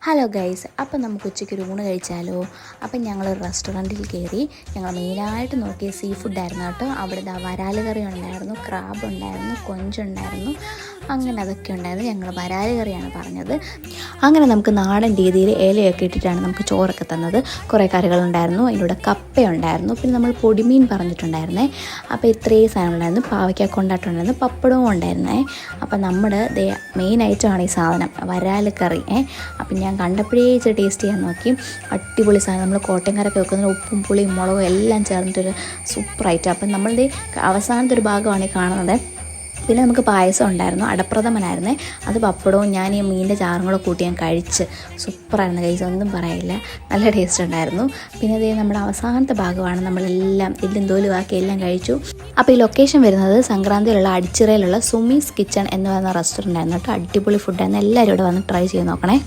Hello guys, അപ്പം നമുക്ക് ഉച്ചയ്ക്ക് ഒരു ഊണ് കഴിച്ചാലോ? അപ്പം ഞങ്ങൾ റെസ്റ്റോറൻറ്റിൽ കയറി. ഞങ്ങൾ മെയിനായിട്ട് നോക്കിയ സീ ഫുഡായിരുന്നു കേട്ടോ. അവിടെ വരാൽ കറി ഉണ്ടായിരുന്നു, ക്രാബ് ഉണ്ടായിരുന്നു, കൊഞ്ചുണ്ടായിരുന്നു, അങ്ങനെ അതൊക്കെ ഉണ്ടായിരുന്നു. ഞങ്ങൾ വരാൽ കറിയാണ് പറഞ്ഞത്. അങ്ങനെ നമുക്ക് നാടൻ രീതിയിൽ ഇലയൊക്കെ ഇട്ടിട്ടാണ് നമുക്ക് ചോറൊക്കെ തന്നത്. കുറേ കറികളുണ്ടായിരുന്നു, അതിലൂടെ കപ്പയുണ്ടായിരുന്നു, പിന്നെ നമ്മൾ പൊടിമീൻ പറഞ്ഞിട്ടുണ്ടായിരുന്നേ. അപ്പോൾ ഇത്രയും സാധനങ്ങളുണ്ടായിരുന്നു. പാവയ്ക്ക കൊണ്ടാട്ടമുണ്ടായിരുന്നു, പപ്പടവും ഉണ്ടായിരുന്നേ. അപ്പം നമ്മുടെ മെയിൻ ഐറ്റമാണ് ഈ സാധനം, വരാൽ കറി. അപ്പം ഞാൻ കണ്ടപ്പോഴേ ഇച്ചിരി ടേസ്റ്റ് ചെയ്യാൻ നോക്കി. അടിപൊളി സാധനം. നമ്മൾ കോട്ടയംകാരൊക്കെ വെക്കുന്ന ഉപ്പും പുളിയും മുളകും എല്ലാം ചേർന്നിട്ടൊരു സൂപ്പർ ഐറ്റം. അപ്പം നമ്മളുടെ അവസാനത്തെ ഒരു ഭാഗമാണ് ഈ കാണുന്നത്. പിന്നെ നമുക്ക് പായസം ഉണ്ടായിരുന്നു, അടപ്രഥമനായിരുന്നേ. അത് പപ്പടവും ഞാൻ ഈ മീനിൻ്റെ ചാറും കൂടെ കൂട്ടി ഞാൻ കഴിച്ച് സൂപ്പറായിരുന്നു കൈസ്, ഒന്നും പറയില്ല, നല്ല ടേസ്റ്റ് ഉണ്ടായിരുന്നു. പിന്നെ അതേ നമ്മുടെ അവസാനത്തെ ഭാഗമാണ്. നമ്മളെല്ലാം എല്ലും തോലും ആക്കി എല്ലാം കഴിച്ചു. അപ്പോൾ ഈ ലൊക്കേഷൻ വരുന്നത് സംക്രാന്തിയിലുള്ള അടിച്ചിറയിലുള്ള സുമീസ് കിച്ചൺ എന്ന് പറയുന്ന റെസ്റ്റോറൻ്റ് ആയിരുന്നു കേട്ടോ. അടിപൊളി ഫുഡായിരുന്നു. എല്ലാവരും ഇവിടെ വന്ന് ട്രൈ ചെയ്ത് നോക്കണേ.